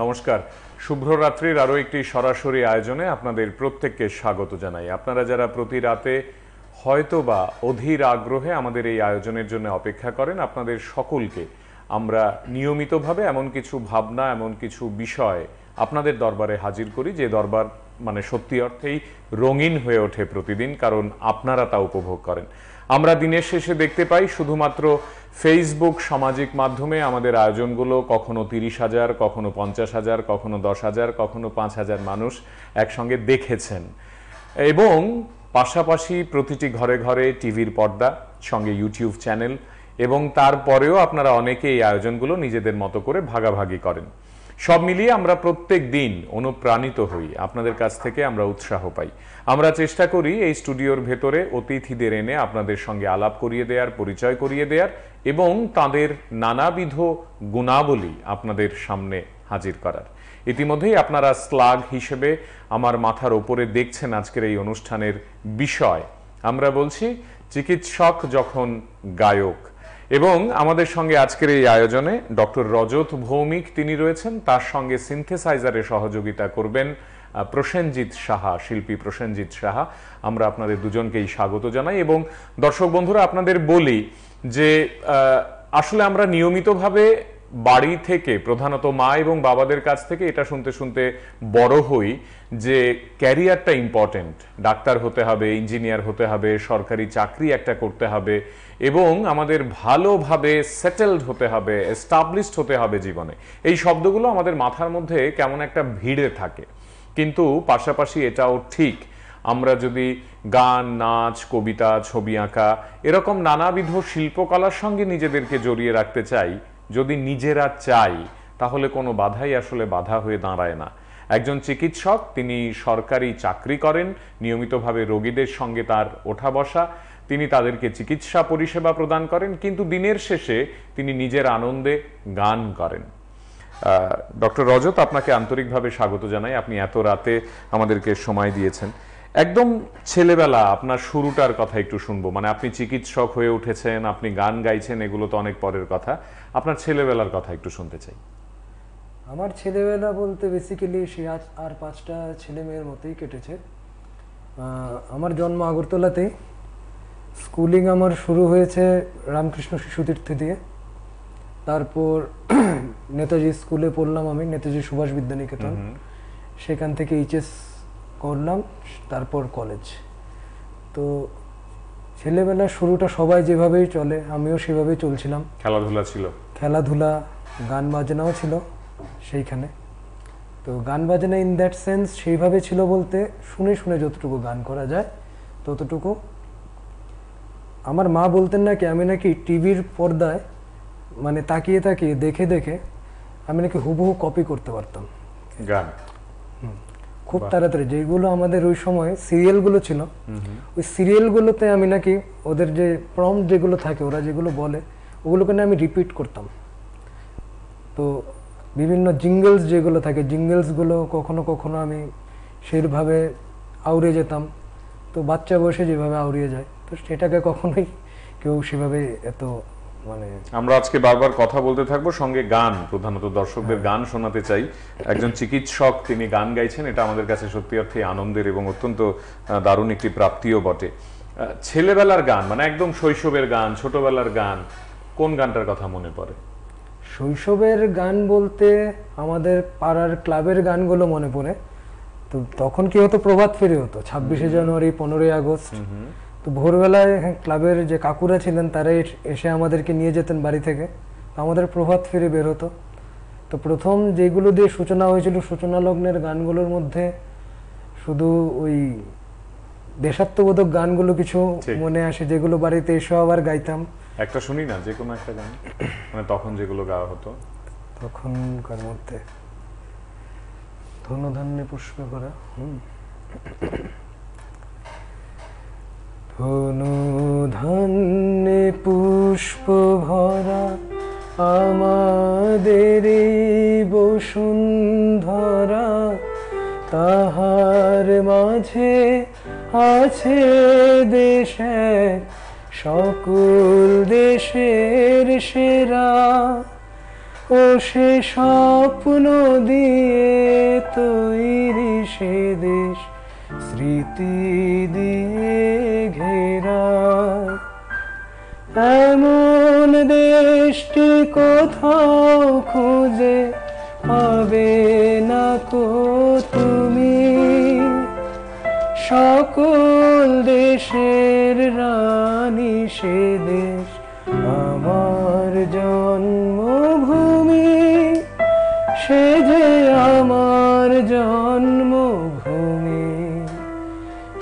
নমস্কার, শুভ্ররাত্রির আরও একটি সরাসরি আয়োজনে আপনাদের প্রত্যেককে স্বাগত জানাই। আপনারা যারা প্রতি রাতে হয়তো বা অধীর আগ্রহে আমাদের এই আয়োজনের জন্য অপেক্ষা করেন, আপনাদের সকলকে আমরা নিয়মিতভাবে এমন কিছু ভাবনা, এমন কিছু বিষয় আপনাদের দরবারে হাজির করি যে দরবার মানে সত্যি অর্থেই রঙিন হয়ে ওঠে প্রতিদিন, কারণ আপনারা তা উপভোগ করেন। আমরা দিনের শেষে দেখতে পাই শুধুমাত্র ফেসবুক সামাজিক মাধ্যমে আমাদের আয়োজনগুলো কখনো 30,000, কখনো 50,000, কখনো 10,000, কখনো 5,000 মানুষ একসঙ্গে দেখেছেন, এবং পাশাপাশি প্রতিটি ঘরে ঘরে টিভির পর্দা, সঙ্গে ইউটিউব চ্যানেল, এবং তারপরেও আপনারা অনেকে এই আয়োজনগুলো নিজেদের মতো করে ভাগাভাগি করেন। সব মিলিয়ে আমরা প্রত্যেক দিন অনুপ্রাণিত হই, আপনাদের কাছ থেকে আমরা উৎসাহ পাই। আমরা চেষ্টা করি এই স্টুডিওর ভেতরে অতিথিদের এনে আপনাদের সঙ্গে আলাপ করিয়ে দেওয়ার, পরিচয় করিয়ে দেওয়ার এবং তাদের নানাবিধ গুণাবলী আপনাদের সামনে হাজির করার। ইতিমধ্যেই আপনারা স্লাগ হিসেবে আমার মাথার ওপরে দেখছেন আজকের এই অনুষ্ঠানের বিষয়। আমরা বলছি চিকিৎসক যখন গায়ক, এবং আমাদের সঙ্গে আজকের এই আয়োজনে ডক্টর রজত ভৌমিক তিনি রয়েছেন, তার সঙ্গে সিনথেসাইজারে সহযোগিতা করবেন প্রসেনজিৎ সাহা, শিল্পী প্রসেনজিৎ সাহা। আমরা আপনাদের দুজনকেই স্বাগত জানাই এবং দর্শক বন্ধুরা আপনাদের বলি যে আসলে আমরা নিয়মিতভাবে বাড়ি থেকে, প্রধানত মা এবং বাবাদের কাছ থেকে এটা শুনতে শুনতে বড় হই যে ক্যারিয়ারটা ইম্পর্টেন্ট, ডাক্তার হতে হবে, ইঞ্জিনিয়ার হতে হবে, সরকারি চাকরি একটা করতে হবে এবং আমাদের ভালোভাবে সেটেলড হতে হবে, এস্টাবলিশড হতে হবে জীবনে। এই শব্দগুলো আমাদের মাথার মধ্যে কেমন একটা ভিড়ে থাকে, কিন্তু পাশাপাশি এটাও ঠিক আমরা যদি গান, নাচ, কবিতা, ছবি আঁকা এরকম নানাবিধ শিল্পকলার সঙ্গে নিজেদেরকে জড়িয়ে রাখতে চাই, যদি নিজেরা চাই, তাহলে কোনো বাধাই আসলে বাধা হয়ে দাঁড়ায় না। একজন চিকিৎসক তিনি সরকারি চাকরি করেন, নিয়মিতভাবে রোগীদের সঙ্গে তার ওঠা বসা, তিনি তাদেরকে চিকিৎসা পরিষেবা প্রদান করেন, কিন্তু দিনের শেষে তিনি নিজের আনন্দে গান করেন। ডক্টর রজত, আপনাকে আন্তরিকভাবে স্বাগত জানাই। আপনি এত রাতে আমাদেরকে সময় দিয়েছেন। একদম ছেলেবেলা আপনার শুরুটার কথা একটু শুনবো, মানে আপনি চিকিৎসক হয়ে উঠেছেন, আপনি গান গাইছেন, এগুলো তো অনেক পরের কথা। আপনার ছেলেবেলার কথা একটু শুনতে চাই। আমার ছেলেবেলা বলতে বেসিক্যালি সে আর 5টা ছেলে মেয়ের মতোই কেটেছে। আমার জন্ম আগরতলাতেই। স্কুলিং আমার শুরু হয়েছে রামকৃষ্ণ শিশুতীর্থ দিয়ে, তারপর নেতাজি স্কুলে পড়লাম আমি, নেতাজি সুভাষ বিদ্যানিকেতন, সেখান থেকে এইচএস করলাম, তারপর কলেজ। তো ছেলেবেলার শুরুটা সবাই যেভাবেই চলে আমিও সেভাবেই চলছিলাম। খেলাধুলা ছিল? খেলাধুলা, গান বাজনাও ছিল সেইখানে। তো গান বাজনা ইন দ্যাট সেন্স সেইভাবে ছিল বলতে শুনে শুনে যতটুকু গান করা যায় ততটুকু। আমার মা বলতেন নাকি আমি নাকি টিভির পর্দায় মানে তাকিয়ে তাকিয়ে দেখে দেখে আমি নাকি হুবহু কপি করতে পারতাম গান খুব তাড়াতাড়ি। যেগুলো আমাদের ওই সময় সিরিয়ালগুলো ছিল, ওই সিরিয়ালগুলোতে আমি নাকি ওদের যে প্রম্পট যেগুলো থাকে, ওরা যেগুলো বলে ওগুলোকে না আমি রিপিট করতাম। তো বিভিন্ন জিঙ্গলস যেগুলো থাকে, জিঙ্গলসগুলো কখনো কখনো আমি সেইভাবে আউড়ে যেতাম। তো বাচ্চা বয়সে যেভাবে আউড়িয়ে যায়, তো সেটাকে কখনোই কেউ সেভাবে এত মানে। আমরা আজকে বারবার কথা বলতে থাকবো, সঙ্গে গান, প্রধানত দর্শকদের গান শোনাতে চাই। একজন চিকিৎসক তিনি গান গাইছেন, এটা আমাদের কাছে সত্যি অর্থে আনন্দের এবং অত্যন্ত দারুণ একটি প্রাপ্তিও বটে। ছেলেবেলার গান মানে একদম শৈশবের গান, ছোটবেলার গান, কোন গানটার কথা মনে পড়ে? শৈশবের গান বলতে আমাদের পাড়ার ক্লাবের গানগুলো মনে পড়ে। তো তখন কি হতো, প্রভাত ফেরি হতো 26শে জানুয়ারি, 15ই আগস্ট। তো ভোরবেলায় ক্লাবের যে কাকুরা ছিলেন তারাই এসে আমাদেরকে নিয়ে যেতেন বাড়ি থেকে, তো আমাদের প্রভাত ফেরি বের হতো। তো প্রথম যেগুলো দিয়ে সূচনা হয়েছিল, সূচনা লগ্নের গানগুলোর মধ্যে শুধু ওই দেশাত্মবোধক গানগুলো কিছু মনে আসে, যেগুলো বাড়িতে এসেও আবার গাইতাম। একটা শুনি না, যে কোনো একটা গান, মানে তখন যেগুলো গাওয়া হতো। তখনকার মধ্যে ধনুধান্যে পুষ্প করা, ধনুধান্যে পুষ্প ভরা আমাদের বসুন্ধরা, তাহার মাঝে আছে দেশে সকল দেশের সেরা, ও সে স্বপ্ন দিয়ে তৈরি সে দেশ স্মৃতি দিয়ে ঘেরা, এমন দেশটি কোথাও খুঁজে পাবে না কো তুমি। সকল দেশের রানী সে দেশ আমার জন্মভূমি, সে যে আমার জন্মভূমি,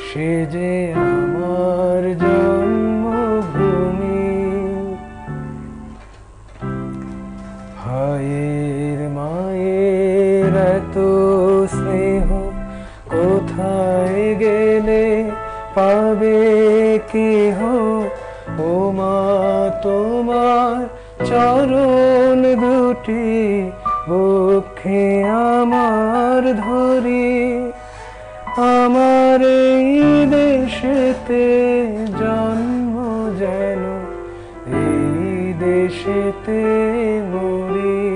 সে যে আমার জন্মভূমি। ভাইয়ের মায়ের এত স্নেহ কোথায় গেলে পাবে কেহ, ও মা তোমার চরণ দুটি বক্ষে আমার ধরি। আমার এই দেশেতে জন্ম যেন এই দেশেতে মরি,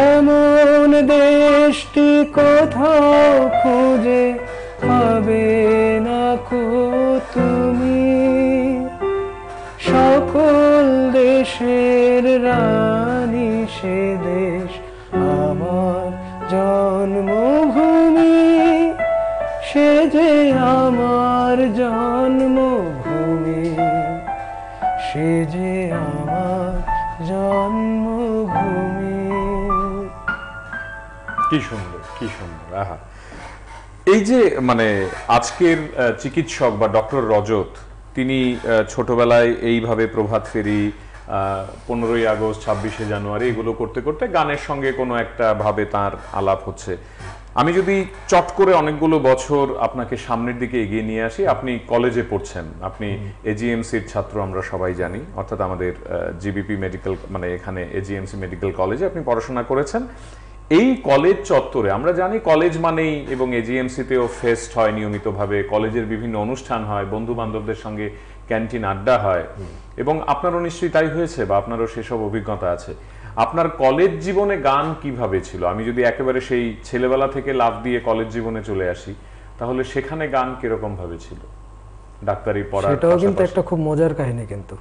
এমন দেশটি কোথাও খুঁজে পাবে না কো তুমি। সকল দেশের রানী সে দেশ আমার জন্মভূমি, সে যে আমার জন্মভূমি, সে যে আমার জন্মভূমি। কি সুন্দর, কি সুন্দর। আহা, এই যে মানে আজকের চিকিৎসক বা ডক্টর রজত, তিনি ছোটবেলায় এইভাবে প্রভাত ফেরি, 15ই আগস্ট, 26শে জানুয়ারি এগুলো করতে করতে গানের সঙ্গে কোনো একটা ভাবে তার আলাপ হচ্ছে। আমি যদি চট করে অনেকগুলো বছর আপনাকে সামনের দিকে এগিয়ে নিয়ে আসি, আপনি কলেজে পড়ছেন, আপনি এজিএমসির ছাত্র আমরা সবাই জানি, অর্থাৎ আমাদের জিবিপি মেডিকেল, মানে এখানে এজিএমসি মেডিকেল কলেজে আপনি পড়াশোনা করেছেন। এই কলেজ চত্বরে আমরা জানি কলেজ মানেই, এবং এজিএমসিতেও ফেস্ট হয় নিয়মিতভাবে, কলেজের বিভিন্ন অনুষ্ঠান হয়, বন্ধু বান্ধবদের সঙ্গে ক্যান্টিন আড্ডা হয়, এবং আপনারও নিশ্চয়ই তাই হয়েছে বা আপনারও সেসব অভিজ্ঞতা আছে। আপনার কলেজ জীবনে গান কিভাবে ছিল? আমি যদি একেবারে সেই ছেলেবেলা থেকে লাফ দিয়ে কলেজ জীবনে চলে আসি, তাহলে সেখানে গান কিরকম ভাবে ছিল? ডাক্তারি পড়ার সেটাও কিন্তু একটা খুব মজার কাহিনী। কিন্তু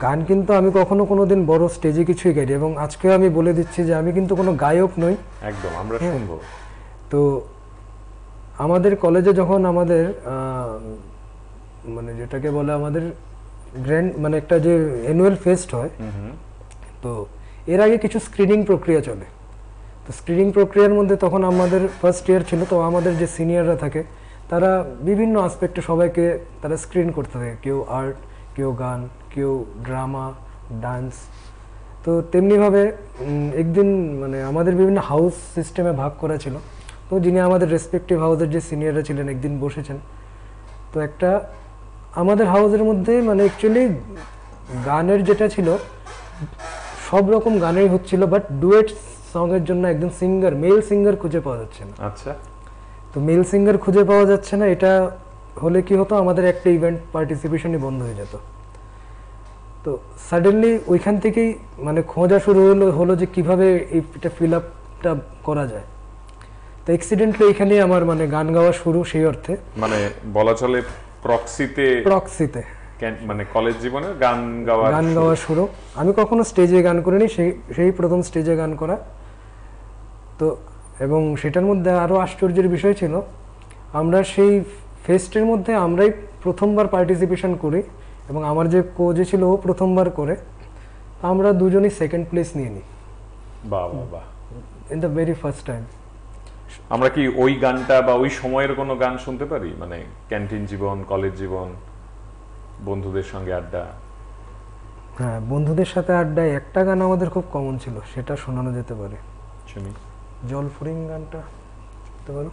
গান কিন্তু আমি কখনো কোনোদিন বড় স্টেজে কিছুই গাইনি, এবং আজকে আমি বলে দিচ্ছি যে আমি কিন্তু কোনো গায়ক নই। একদম, আমরা শুনবো। তো আমাদের কলেজে যখন আমাদের মানে যেটাকে বলে আমাদের গ্র্যান্ড, মানে একটা যে অ্যানুয়াল ফেস্ট হয়, তো এর আগে কিছু স্ক্রিনিং প্রক্রিয়া চলে। তো স্ক্রিনিং প্রক্রিয়ার মধ্যে তখন আমাদের ফার্স্ট ইয়ার ছিল, তো আমাদের যে সিনিয়ররা থাকে তারা বিভিন্ন আসপেক্টে সবাইকে তারা স্ক্রিন করতে থাকে, কেউ আর্ট, কেউ গান, কেউ ড্রামা, ডান্স। তো তেমনিভাবে একদিন মানে আমাদের বিভিন্ন হাউস সিস্টেমে ভাগ করা ছিল, তো যিনি আমাদের রেসপেক্টিভ হাউসের যে সিনিয়ররা ছিলেন একদিন বসেছেন। তো একটা আমাদের হাউসের মধ্যে মানে অ্যাকচুয়ালি গানের যেটা ছিল সব রকম গানেই হচ্ছিল, বাট ডুয়েট সঙের জন্য একজন সিঙ্গার, মেল সিঙ্গার খুঁজে পাওয়া যাচ্ছে না। আচ্ছা। তো মেল সিঙ্গার খুঁজে পাওয়া যাচ্ছে না, এটা হলে কি হতো, আমাদের একটা ইভেন্ট পার্টিসিপেশনই বন্ধ হয়ে যেত। তো সাডেনলি ওইখান থেকেই মানে খোঁজা শুরু হলো যে কিভাবে এটা ফিল আপটা করা যায়। তো অ্যাক্সিডেন্টলি এখানে আমার মানে গান গাওয়া শুরু, সেই অর্থে মানে বলা চলে প্রক্সিতে মানে কলেজ জীবনে গান গাওয়া শুরু। আমি কখনো স্টেজে গান করিনি, সেই প্রথম স্টেজে গান করা। তো এবং সেটার মধ্যে আরো আশ্চর্যের বিষয় ছিল, আমরা সেই ফেস্টের মধ্যে আমরাই প্রথমবার পার্টিসিপেশন করি, এবং আমার যে কোচ ছিল ও প্রথমবার করে, আমরা দুজনই সেকেন্ড প্লেস নিয়ে নিই। বাহ বাহ বাহ, in the very first time. আমরা কি ওই গানটা বা ওই সময়ের কোনো গান শুনতে পারি? মানে ক্যান্টিন জীবন, কলেজ জীবন, বন্ধুদের সঙ্গে আড্ডা। হ্যাঁ, বন্ধুদের সাথে আড্ডায় একটা গান আমাদের খুব কমন ছিল, সেটা শোনানো যেতে পারে। শুনি। জলফড়িং গানটা শুনতে পারো?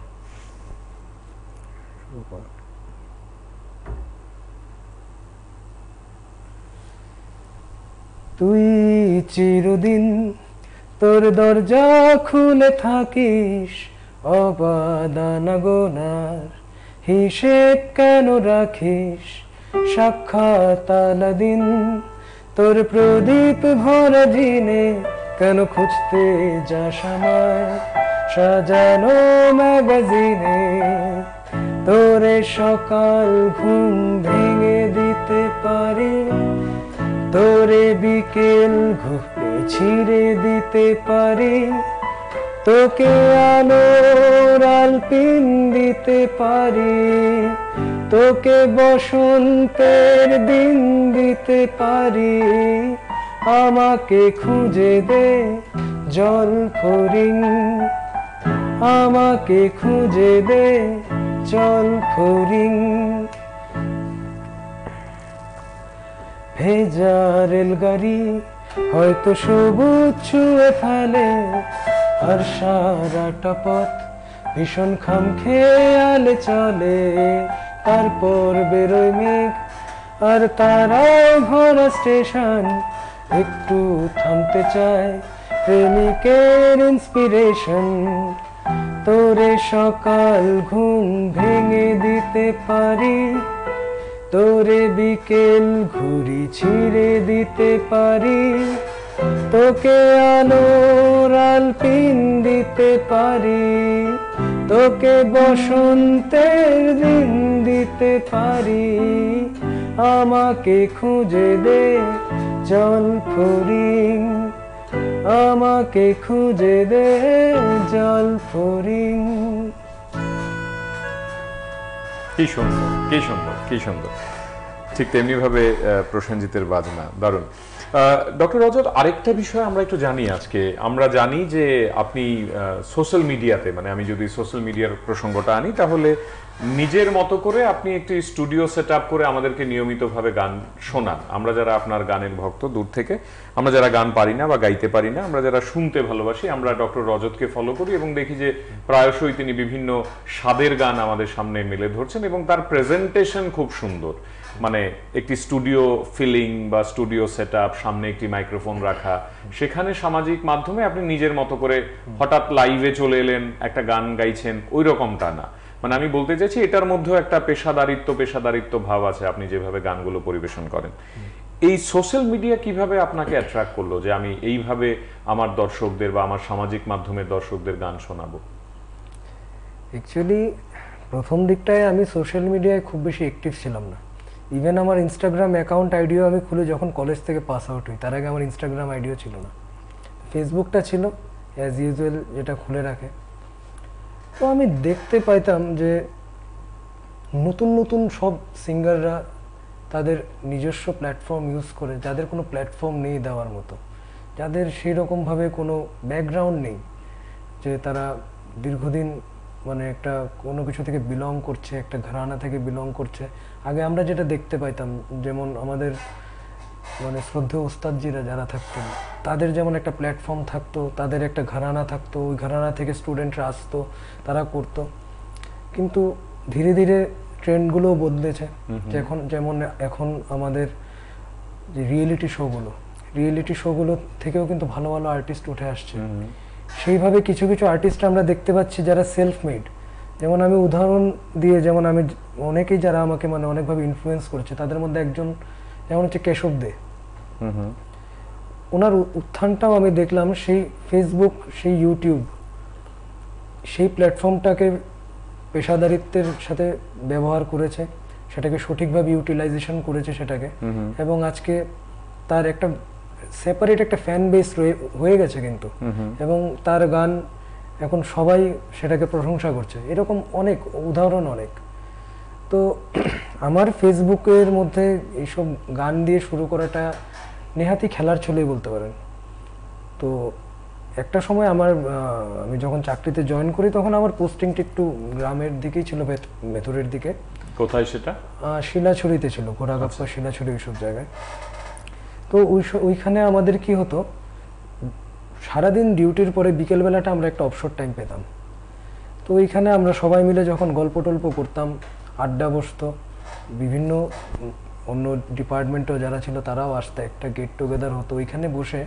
তুই চিরদিন তোর দরজা খুলে থাকিস, অবাদানা গোনার হিসেব কেন রাখিস, সাক্ষাৎ আলাদিন তোর প্রদীপ ভরা দিনে কেন খুঁজতে যাস আমায় সাজানো ম্যাগাজিনে, তোরে সকাল ঘুম ভেঙে দিতে পারি, তোরে বিকেল ঘুরে ছিঁড়ে দিতে পারি, তোকে আলোর আলপিন দিতে পারি, তোকে বসন্তের দিন দিতে পারি, আমাকে খুঁজে দে জল ফরিং, আমাকে খুঁজে দে জল ফরিং। ভেজা রেলগাড়ি হয়তো সবুজ ছুঁয়ে ফেলে, আর সারাটা পথ ভীষণ খামখেয়ালে চলে, তারপর বেরোয় মেঘ আর তারায় ভরা স্টেশন, একটু থামতে চায় প্রেমিকের ইন্সপিরেশন, তোরে সকাল ঘুম ভেঙে দিতে পারি, তোরে বিকেল ঘুরি ছিঁড়ে দিতে পারি, তোকে আলোর আলপিন দিতে পারি, তোকে বসন্তের দিন দিতে পারি, আমাকে খুঁজে দে জল ফরিং, আমাকে খুঁজে দে জল ফরিং। কি সুন্দর, কি সুন্দর, কি সুন্দর। ঠিক তেমনি ভাবে প্রসেনজিতের বাজনা দারুণ। ডক্টর রজত, আরেকটা বিষয় আমরা একটু জানি আজকে। আমরা জানি যে আপনি সোশ্যাল মিডিয়াতে, মানে আমি যদি সোশ্যাল মিডিয়ার প্রসঙ্গটা আনি, তাহলে নিজের মতো করে আপনি একটি স্টুডিও সেট আপ করে আমাদেরকে নিয়মিতভাবে গান শোনান। আমরা যারা আপনার গানের ভক্ত দূর থেকে, আমরা যারা গান পারি না বা গাইতে পারি না, আমরা যারা শুনতে ভালোবাসি, আমরা ডক্টর রজতকে ফলো করি এবং দেখি যে প্রায়শই তিনি বিভিন্ন স্বাদের গান আমাদের সামনে মেলে ধরছেন এবং তার প্রেজেন্টেশন খুব সুন্দর। মানে একটি স্টুডিও ফিলিং বা স্টুডিও সেট আপ, সামনে একটি মাইক্রোফোন রাখা, সেখানে সামাজিক মাধ্যমে আপনি নিজের মতো করে হঠাৎ লাইভে চলে এলেন, একটা গান গাইছেন, ওই রকমটা না। মানে আমি বলতে চাইছি এটার মধ্যেও একটা পেশাদারিত্ব ভাব আছে, আপনি যেভাবে গানগুলো পরিবেশন করেন। এই সোশ্যাল মিডিয়া কিভাবে আপনাকে অ্যাট্রাক্ট করলো যে আমি এইভাবে আমার দর্শকদের বা আমার সামাজিক মাধ্যমের দর্শকদের গান শোনাবো? অ্যাকচুয়ালি প্রথম দিকটায় আমি সোশ্যাল মিডিয়ায় খুব বেশি অ্যাক্টিভ ছিলাম না। ইভেন আমার ইনস্টাগ্রাম অ্যাকাউন্ট আইডিও আমি খুলে যখন কলেজ থেকে পাস আউট হই, তার আগে আমার ইনস্টাগ্রাম আইডিও ছিল না। ফেসবুকটা ছিল অ্যাজ ইউজুয়াল, যেটা খুলে রাখে। তো আমি দেখতে পাইতাম যে নতুন নতুন সব সিঙ্গাররা তাদের নিজস্ব প্ল্যাটফর্ম ইউজ করে, যাদের কোনো প্ল্যাটফর্ম নেই দেওয়ার মতো, যাদের সেই রকমভাবে কোনো ব্যাকগ্রাউন্ড নেই, যে তারা দীর্ঘদিন মানে একটা কোনো কিছু থেকে বিলং করছে, একটা ঘরানা থেকে বিলং করছে। আগে আমরা যেটা দেখতে পাইতাম, যেমন আমাদের মানে শ্রদ্ধেয় ওস্তাদজিরা যারা থাকতেন, তাদের যেমন একটা প্ল্যাটফর্ম থাকতো, তাদের একটা ঘরানা থাকতো, ওই ঘরানা থেকে স্টুডেন্টরা আসতো, তারা করতো। কিন্তু ধীরে ধীরে ট্রেন্ডগুলোও বদলেছে। যেমন এখন আমাদের যে রিয়েলিটি শোগুলো থেকেও কিন্তু ভালো ভালো আর্টিস্ট উঠে আসছে। সেইভাবে কিছু কিছু আর্টিস্ট আমরা দেখতে পাচ্ছি যারা সেলফ মেড। যেমন আমি উদাহরণ দিয়ে, যেমন আমি অনেকেই যারা আমাকে মানে অনেকভাবে ইনফ্লুয়েন্স করেছে, তাদের মধ্যে একজন যেমন হচ্ছে কেশব দে। ওনার উত্থানটাও আমি দেখলাম সেই ফেসবুক, সেই ইউটিউব, সেই প্ল্যাটফর্মটাকে পেশাদারিত্বের সাথে ব্যবহার করেছে, সেটাকে সঠিকভাবে ইউটিলাইজেশন করেছে সেটাকে, এবং আজকে তার একটা সেপারেট একটা ফ্যান বেস হয়ে গেছে কিন্তু, এবং তার গান এখন সবাই সেটাকে প্রশংসা করছে। এরকম অনেক উদাহরণ অনেক। তো আমার ফেসবুকের মধ্যে এইসব গান দিয়ে শুরু করাটা নেহাতি খেলার ছলেই বলতে পারেন। তো একটা সময় আমি যখন চাকরিতে জয়েন করি, তখন আমার পোস্টিংটা একটু গ্রামের দিকেই ছিল, ভেতরের দিকে। কোথায় সেটা? শিলাছড়িতে ছিল, ঘোড়াগাপ্পা, শিলাছড়ি, ওইসব জায়গায়। তো ওইখানে আমাদের কি হতো, সারাদিন ডিউটির পরে বিকেলবেলাটা আমরা একটা অবসর টাইম পেতাম। তো ওইখানে আমরা সবাই মিলে যখন গল্প টল্প করতাম, আড্ডা বসতো, বিভিন্ন অন্য ডিপার্টমেন্টও যারা ছিল তারাও আসতো, একটা গেট টুগেদার হতো ওইখানে বসে।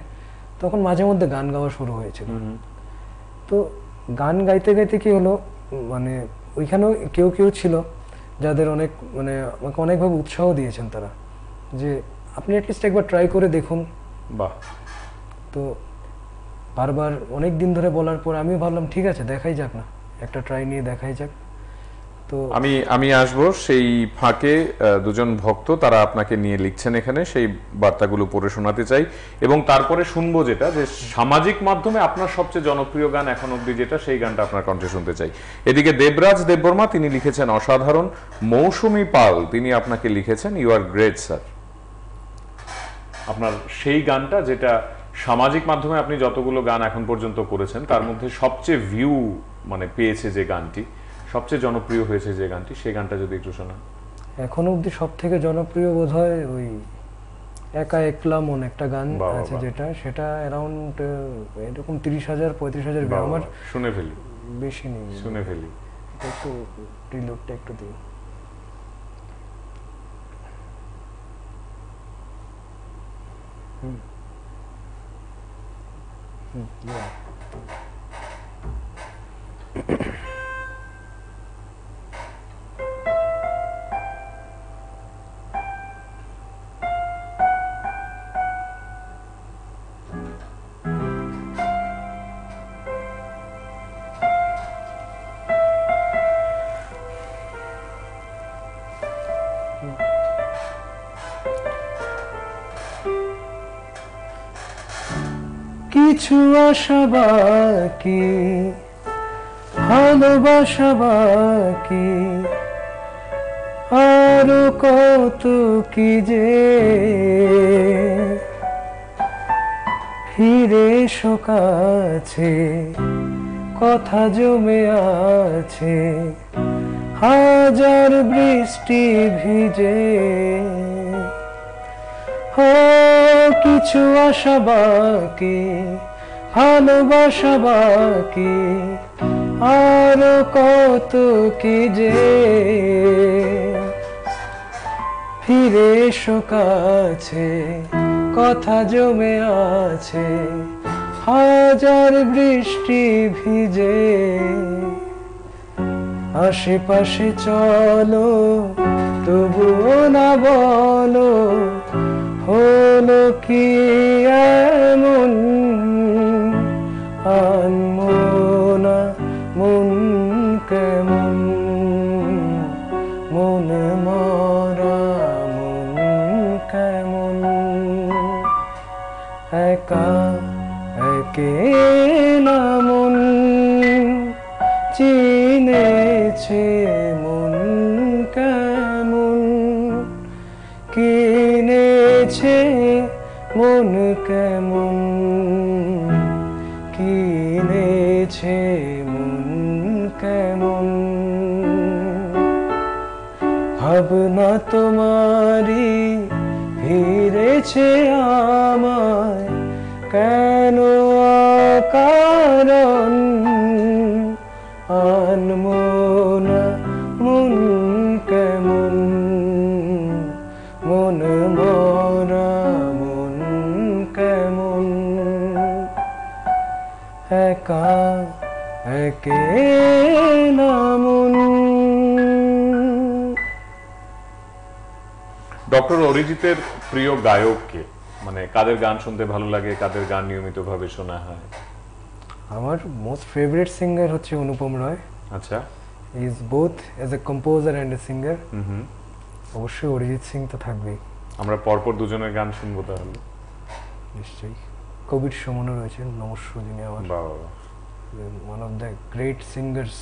তখন মাঝে মধ্যে গান গাওয়া শুরু হয়েছিল। তো গান গাইতে গাইতে কি হলো, মানে ওইখানেও কেউ কেউ ছিল যাদের অনেক মানে আমাকে অনেকভাবে উৎসাহ দিয়েছেন তারা, যে আপনি অ্যাটলিস্ট একবার ট্রাই করে দেখুন। বাহ। তো বারবার অনেক দিন ধরে বলার পর আমিও ভাবলাম ঠিক আছে দেখাই যাক না, একটা ট্রাই নিয়ে দেখাই যাক। তো আমি আসবো সেই ফাঁকে দুজন ভক্ত তারা আপনাকে নিয়ে লিখছেন এখানে, সেই বার্তাগুলো পড়ে শোনাতে চাই এবং তারপরে শুনবো যেটা যে সামাজিক মাধ্যমে আপনার সবচেয়ে জনপ্রিয় গান এখন অবধি যেটা, সেই গানটা আপনার কণ্ঠে শুনতে চাই। এদিকে দেবরাজ দেববর্মা তিনি লিখেছেন অসাধারণ। মৌসুমী পাল তিনি আপনাকে লিখেছেন ইউ আর গ্রেট স্যার। আপনার সেই গানটা যেটা সামাজিক মাধ্যমে আপনি যতগুলো গান এখন পর্যন্ত করেছেন তার মধ্যে সবচেয়ে ভিউ মানে পেয়েছে যে গানটি, সবচেয়ে জনপ্রিয় হয়েছে যে গানটি, সেই গানটা যদি একটু শোনান। এখন অবধি সব থেকে জনপ্রিয় বোধ হয় ওই একা একলা মন একটা গান বাহ, আছে বাহ। যেটা, সেটা অ্যারাউন্ড এরকম 30,000-35,000 বাহ, আমার বাহ, শুনে ফেলি, বেশি নেই। শুনে ফেলি। একটু রিলোডটা একটু দিই। Yeah. কিছু আশা বাকি, ভালোবাসা বাকি, আরো কত কি যে, ফিরে এসো কাছে, কথা জমে আছে, হাজার বৃষ্টি ভিজে। কিছু আশা বাকি, ভালোবাসা বাকি, আরো কত কি যে, ফিরে এসো কাছে, কথা জমে আছে, হাজার বৃষ্টি ভিজে। আশেপাশে চলো তবুও না বলো, হলো কি এমন, আনমনা মন কেমন, মন মরা মন কেমন, একা একেলা মন, চিনেছে মন কেমন, কিনেছে মন কেমন, কিনেছে মন কেমন। ভাবনা তোমারই ঘিরেছে আমায়, কেন অকারণ, আনমনা মন কেমন, মন মরা মন কেমন, একা একেলা মন। ডক্টর অরিজিতের প্রিয় গায়ক কে? মানে কাদের গান শুনতে ভালো লাগে, কাদের গান নিয়মিতভাবে শোনা হয়? আমার মোস্ট ফেভারিট সিঙ্গার হচ্ছে অনুপম রয়। আচ্ছা। He is both as a composer and a singer. Hmm. অবশ্যই অরিজিৎ সিং তো থাকবেই। আমরা পরপর দুজনের গান শুনবো তাহলে। নিশ্চয়ই। কবির সুমনও রয়েছেন নমস্য, যিনি আমার বাবা, one of the great singers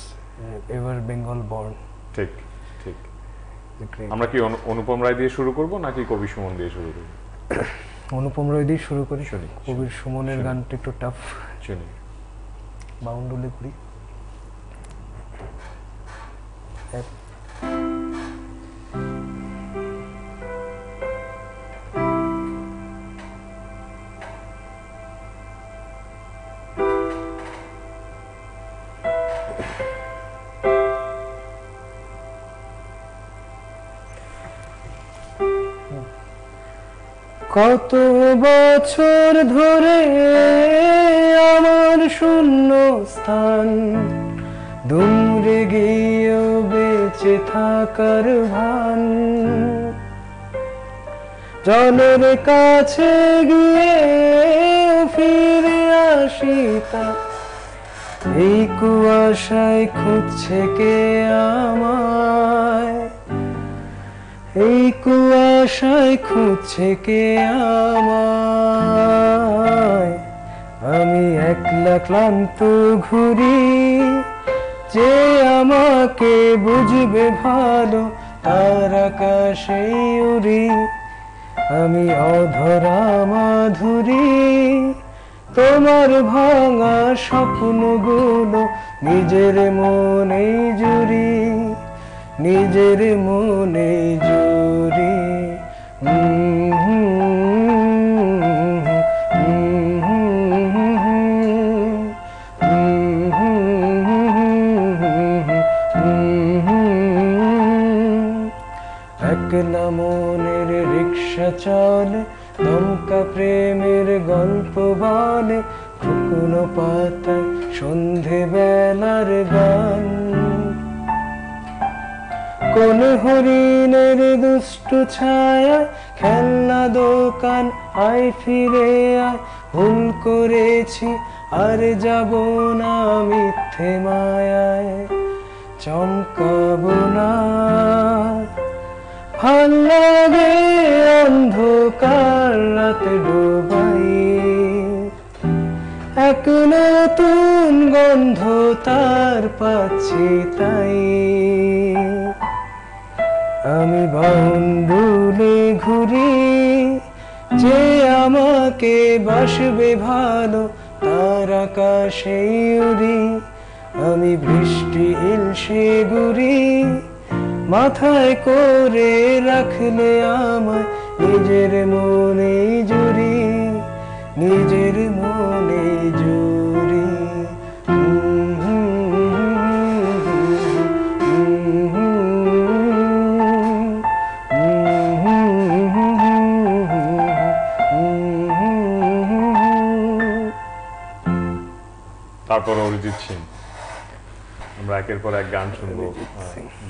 ever Bengal born. ঠিক ঠিক। আমরা কি অনুপম রায় দিয়ে শুরু করব নাকি কবি সুমন দিয়ে শুরু করব? অনুপম রয় দিয়ে শুরু করি। শুনি। কবির সুমনের গানটা একটু টাফ, শুনি। বাউন্ডুলে করি। কত বছর ধরে আমার শূন্য স্থান, দূরে গিয়েও বেঁচে থাকার ভান, জলের কাছে গিয়ে ফিরে আসি তা এই কুয়াশায় খুঁজছে কে আমায়, এই কুয়াশায় খুঁজছে কে আমায়। আমি একলা ক্লান্ত ঘুরি, যে আমাকে বুঝবে ভালো তার আকাশে উড়ি। আমি অধরা মাধুরী, তোমার ভাঙা স্বপ্নগুলো নিজের মনে জুড়ি, নিজের মনে জুড়ি। একলা মনের রিক্সা চলে, দমকা প্রেমের গল্প বলে, শুকনো পাতায় সন্ধে বেলার গান। কোন হরিণের দুষ্ট ছায়া, খেলনা দোকান আয় ফিরে আয়। ভুল করেছি আর যাব না মিথ্যে মায়ায়, চমকাবো না। ভাল লাগে অন্ধকার রাতে ডোবাই, এক নতুন গন্ধ তার পাচ্ছি তাই। আমি বাউন্ডুলে ঘুরি, যে আমাকে বাসবে ভালো তার আকাশে উড়ি। আমি বৃষ্টি ইলশে গুড়ি, মাথায় করে রাখলে আমায় নিজের মনে জুড়ি, নিজের মনে জুড়ি। তারপর অরিজিৎ সিং। আমরা একের পর এক গান শুনবো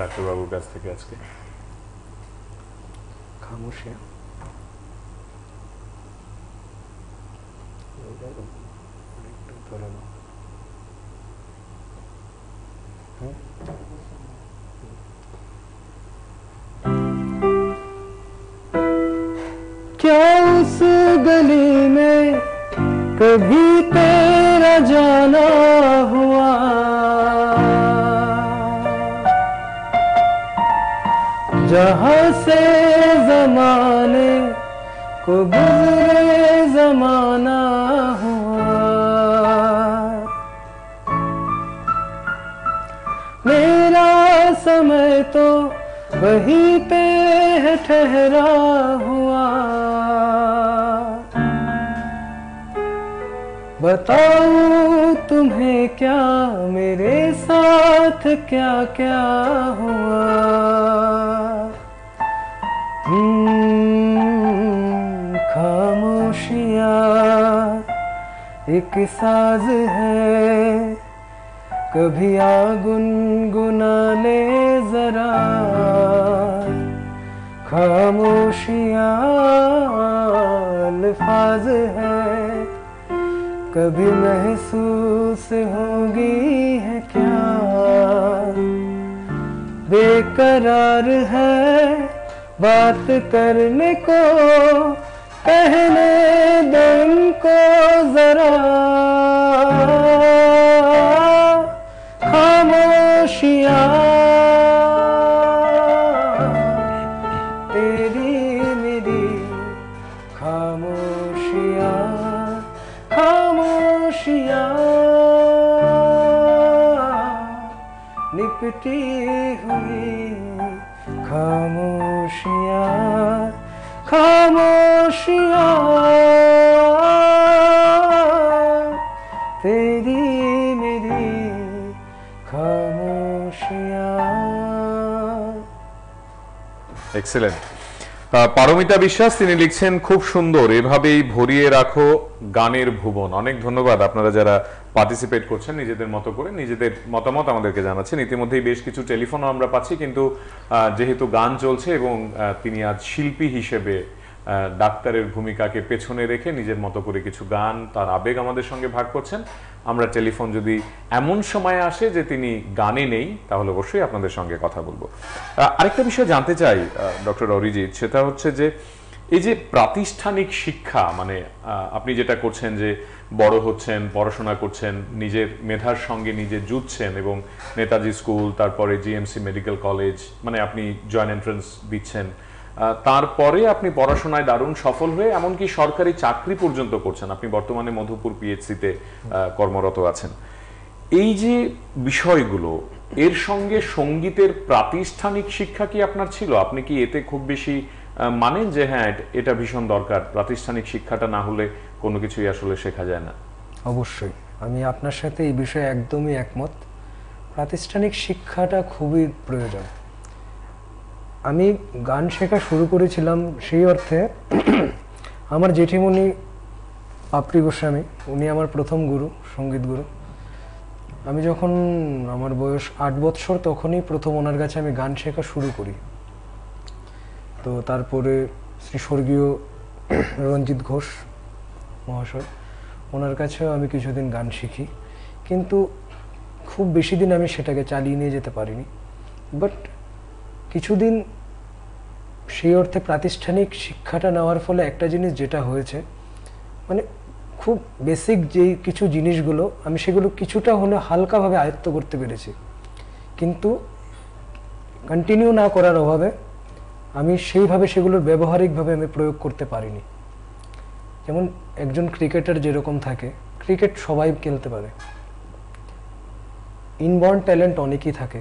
ডাক্তারবাবুর কাছ থেকে আজকে। খামোশিয়া। क्या उस गली में कभी तेरा जाना हुआ, जहां से जमाने को गुजरे जमाना हुआ। मेरा समय तो वहीं पे है ठहरा हुआ, बताऊं तुम्हें क्या मेरे साथ क्या क्या हुआ। खामोशियाँ एक साज है, कभी आ गुनगुना ले जरा। खामोशियाँ अल्फाज है, कभी महसूस होगी है क्या। बेकरार है बात करने को, कहने दो इनको जरा। खामोशियाँ तेरी मेरी, खामोशियाँ खामोशियाँ निपटी हुई। खामोशियाँ खामोशियाँ तेरी मेरी, खामोशियाँ। এক্সেলেন্ট। পারমিতা বিশ্বাস তিনি লিখছেন, খুব সুন্দর, এভাবেই ভরিয়ে রাখো গানের ভুবন। অনেক ধন্যবাদ আপনারা যারা পার্টিসিপেট করছেন নিজেদের মতো করে, নিজেদের মতামত আমাদেরকে জানাচ্ছেন। ইতিমধ্যেই বেশ কিছু টেলিফোনও আমরা পাচ্ছি, কিন্তু যেহেতু গান চলছে এবং তিনি আজ শিল্পী হিসেবে ডাক্তারের ভূমিকাকে পেছনে রেখে নিজের মতো করে কিছু গান, তার আবেগ আমাদের সঙ্গে ভাগ করছেন। আমরা টেলিফোন যদি এমন সময় আসে যে তিনি গানে নেই, তাহলে অবশ্যই আপনাদের সঙ্গে কথা বলবো। আরেকটা বিষয় জানতে চাই ডক্টর অরিজিৎ, সেটা হচ্ছে যে এই যে প্রাতিষ্ঠানিক শিক্ষা, মানে আপনি যেটা করছেন যে বড় হচ্ছেন, পড়াশোনা করছেন, নিজের মেধার সঙ্গে নিজে যুঝছেন এবং নেতাজি স্কুল, তারপরে জিএমসি মেডিকেল কলেজ, মানে আপনি জয়েন্ট এন্ট্রান্স দিচ্ছেন, তারপরে আপনি পড়াশোনায় দারুণ সফল হয়ে এমনকি সরকারি চাকরি পর্যন্ত করছেন। আপনি বর্তমানে মধুপুর পিএইচসিতে কর্মরত আছেন। এই যে বিষয়গুলো, এর সঙ্গে সঙ্গীতের প্রাতিষ্ঠানিক শিক্ষা কি আপনার ছিল? আপনি কি এতে খুব বেশি মানেন যে হ্যাঁ এটা ভীষণ দরকার, প্রাতিষ্ঠানিক শিক্ষাটা না হলে কোনো কিছুই আসলে শেখা যায় না? অবশ্যই আমি আপনার সাথে এই বিষয়ে একদমই একমত। প্রাতিষ্ঠানিক শিক্ষাটা খুবই প্রয়োজন। আমি গান শেখা শুরু করেছিলাম সেই অর্থে, আমার জেঠিমণি পাপড়ি গোস্বামী, উনি আমার প্রথম গুরু, সঙ্গীত গুরু। আমি যখন আমার বয়স 8 বৎসর, তখনই প্রথম ওনার কাছে আমি গান শেখা শুরু করি। তো তারপরে শ্রী স্বর্গীয় রঞ্জিত ঘোষ মহাশয়, ওনার কাছেও আমি কিছুদিন গান শিখি, কিন্তু খুব বেশি দিন আমি সেটাকে চালিয়ে নিয়ে যেতে পারিনি। বাট কিছুদিন সেই অর্থে প্রাতিষ্ঠানিক শিক্ষাটা নেওয়ার ফলে একটা জিনিস যেটা হয়েছে, মানে খুব বেসিক যেই কিছু জিনিসগুলো আমি সেগুলো কিছুটা হলে হালকাভাবে আয়ত্ত করতে পেরেছি, কিন্তু কন্টিনিউ না করার অভাবে আমি সেইভাবে সেগুলোর ব্যবহারিকভাবে আমি প্রয়োগ করতে পারিনি। যেমন একজন ক্রিকেটার যেরকম থাকে, ক্রিকেট সবাই খেলতে পারে, ইনবর্ন ট্যালেন্ট অনেকই থাকে।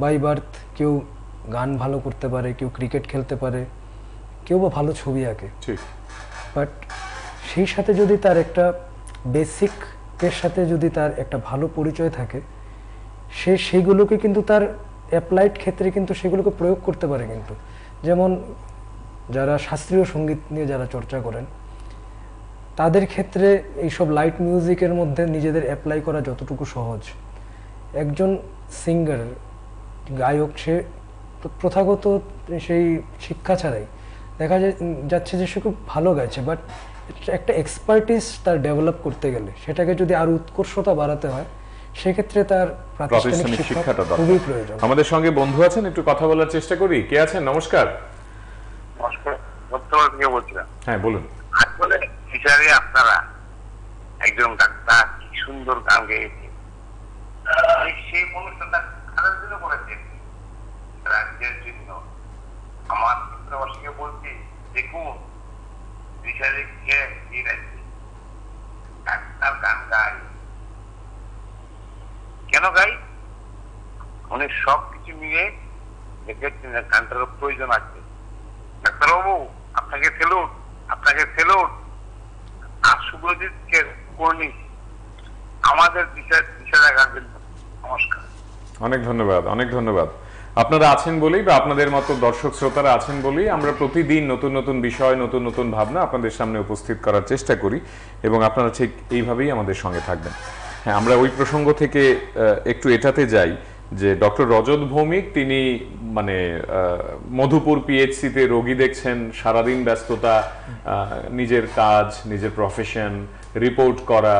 বাই বার্থ কেউ গান ভালো করতে পারে, কেউ ক্রিকেট খেলতে পারে, কেউ বা ভালো ছবি আঁকে। ঠিক। বাট সেই সাথে যদি তার একটা বেসিকের সাথে যদি তার একটা ভালো পরিচয় থাকে, সে সেইগুলোকে কিন্তু তার অ্যাপ্লাইড ক্ষেত্রে কিন্তু সেগুলোকে প্রয়োগ করতে পারে। কিন্তু যেমন যারা শাস্ত্রীয় সঙ্গীত নিয়ে যারা চর্চা করেন, তাদের ক্ষেত্রে এইসব লাইট মিউজিকের মধ্যে নিজেদের অ্যাপ্লাই করা যতটুকু সহজ, একজন সিঙ্গার, গায়ক, সে প্রথাগত সেই শিক্ষা ছাড়াই দেখা যাচ্ছে যে সে খুব ভালো গাইছে, বাট একটা এক্সপার্টিস তার ডেভেলপ করতে গেলে, সেটাকে যদি আরো উৎকর্ষতা বাড়াতে হয়, সেক্ষেত্রে তার প্রাতিষ্ঠানিক শিক্ষাটা খুবই প্রয়োজন। আমাদের সঙ্গে বন্ধু আছেন, একটু কথা বলার চেষ্টা করি। কে আছেন? নমস্কার। নমস্কার, বর্তমান থেকে বলছিলাম। হ্যাঁ বলুন। আসলে টিচারে আপনারা একজন ডাক্তার কি সুন্দর গান গেয়েছে, সেই অনুষ্ঠানটা কাদের জন্য করেছেন? রাজ্যের জন্য। আমার ছাত্রবাসীকে বলছি, দেখুন টিচারে কে এই রাজ্যে ডাক্তার গান গায়, কেন গাই? উনি সব কিছু নিয়ে দেখেছেন গানটার প্রয়োজন আছে। ডাক্তারবাবু আপনাকে ফেলুন, আপনাকে ফেলুন। আর সুব্রজিৎকে কর্ণী আমাদের দিশা গান। নমস্কার। অনেক ধন্যবাদ, অনেক ধন্যবাদ। আপনারা আছেন বলেই বা আপনাদের মতো দর্শক শ্রোতারা আছেন বলেই আমরা প্রতিদিন নতুন নতুন বিষয়, নতুন নতুন ভাবনা আপনাদের সামনে উপস্থিত করার চেষ্টা করি এবং আপনারা ঠিক এইভাবেই আমাদের সঙ্গে থাকবেন। হ্যাঁ, আমরা ওই প্রসঙ্গ থেকে একটু এটাতে যাই যে ডক্টর রজত ভৌমিক, তিনি মানে মধুপুর পিএইচসিতে রোগী দেখছেন, সারাদিন ব্যস্ততা, নিজের কাজ, নিজের প্রফেশন, রিপোর্ট করা,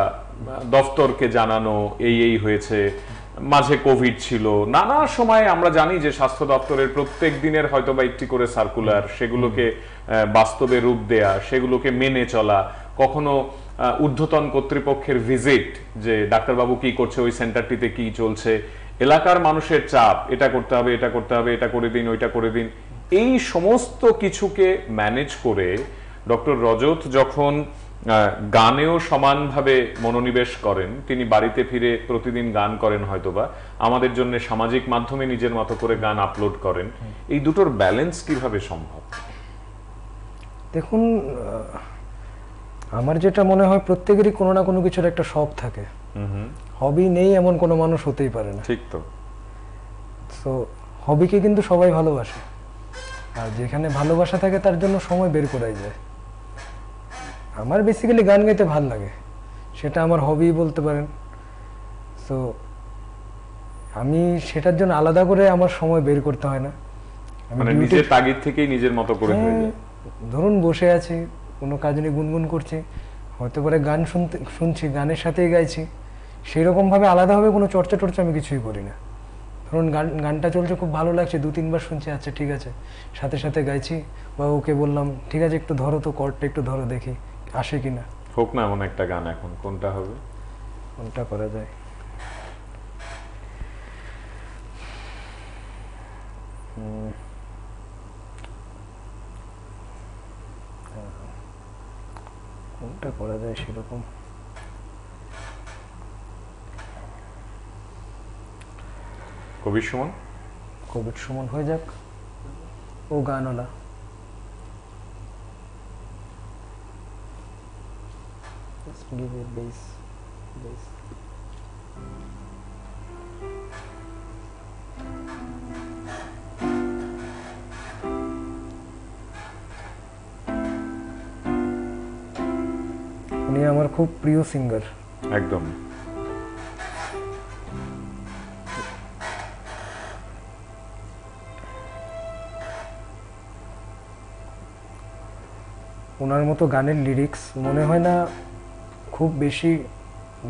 দফতরকে জানানো এই হয়েছে, মাঝে কোভিড ছিল, নানা সময় আমরা জানি যে স্বাস্থ্য দপ্তরের প্রত্যেক দিনের হয়তো বা একটি করে সার্কুলার, সেগুলোকে বাস্তবে রূপ দেয়া, সেগুলোকে মেনে চলা, কখনো ঊর্ধ্বতন কর্তৃপক্ষের ভিজিট, যে ডাক্তারবাবু কি করছে, ওই সেন্টারটিতে কি চলছে, এলাকার মানুষের চাপ, এটা করতে হবে, এটা করতে হবে, এটা করে দিন, ওইটা করে দিন, এই সমস্ত কিছুকে ম্যানেজ করে ডক্টর রজত যখন গানেও সমানভাবে মনোনিবেশ করেন, তিনি বাড়িতে ফিরে প্রতিদিন গান করেন, হয়তোবা আমাদের জন্য সামাজিক মাধ্যমে নিজের মতো করে গান আপলোড করেন, এই দুটোর ব্যালেন্স কিভাবে সম্ভব? দেখুন, আমার যেটা মনে হয় প্রত্যেকেরই কোনো না কোনো কিছুর একটা শখ থাকে। হবি নেই এমন কোনো মানুষ হতেই পারে না। ঠিক তো। সো হবিকে কিন্তু সবাই ভালোবাসে, আর যেখানে ভালোবাসা থাকে তার জন্য সময় বের করাই যায়। আমার বেসিক্যালি গান গাইতে ভাল লাগে, সেটা আমার হবি বলতে পারেন। সো আমি সেটার জন্য আলাদা করে আমার সময় বের করতে হয় না। মানে নিজের তাগিদ থেকেই নিজের মতো করে হয়ে যায়। ধরুন বসে আছি, কোনো কাজ নিয়ে গুনগুন করছি, হয়তো পরে গান শুনছি, গানের সাথেই গাইছি, সেরকমভাবে আলাদাভাবে কোনো চর্চা টর্চা আমি কিছুই করি না। ধরুন গানটা চলছে, খুব ভালো লাগছে, 2-3 বার শুনছি, আচ্ছা ঠিক আছে, সাথে সাথে গাইছি, বা ওকে বললাম ঠিক আছে একটু ধরো তো, কর্ডটা একটু ধরো দেখি আসে কিনা। হোক না এমন একটা গান, এখন কোনটা হবে? কোনটা করা যায়? কোনটা করা যায় সেরকম? কবির সুমন? কবির সুমন হয়ে যাক, ও Gaanwala. Just give it bass. উনি আমার খুব প্রিয় সিঙ্গার। একদম। ওনার মতো গানের লিরিক্স মনে হয় না খুব বেশি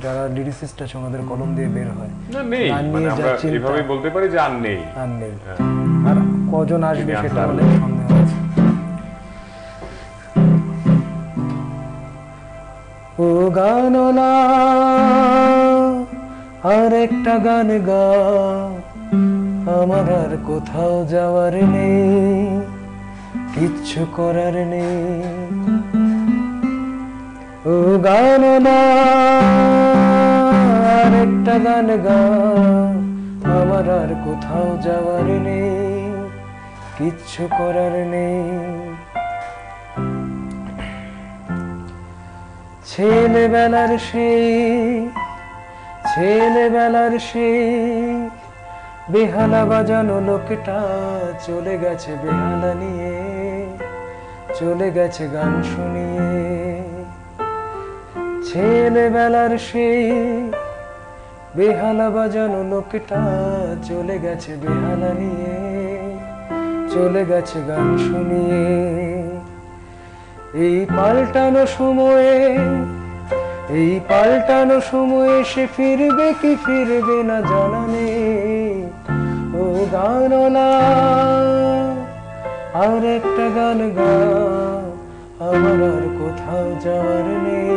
যারা লিরিসিস্ট আছে ওনাদের কলম দিয়ে বের হয়। না নেই, গান মানে নিয়ে আমরা যা চিন্তা, এভাবেই বলতে পারি যে আর নেই। আর নেই। হ্যাঁ। আর কজন আসবে তিনি সেটা আন্দাজ। অনেক সন্দেহ আছে। ও গানওয়ালা আর একটা গান গা, আমার আর কোথাও যাওয়ার নেই, কিচ্ছু করার নেই। ও গানওয়ালা আর একটা গান গা, আমার আর কোথাও যাওয়ার নেই, কিচ্ছু করার নেই। ছেলেবেলার সেই বেহালা বাজানো লোকটা চলে গেছে বেহালা নিয়ে, চলে গেছে গান শুনিয়ে। ছেলেবেলার সেই বেহালা বাজানো লোকটা চলে গেছে বেহালা নিয়ে, চলে গেছে গান শুনিয়ে। এই পাল্টানো সময়ে সে ফিরবে কি ফিরবে না জানা নেই। ও গানওয়ালা আর একটা গান গা, আমার আর কোথাও যাওয়ার নেই,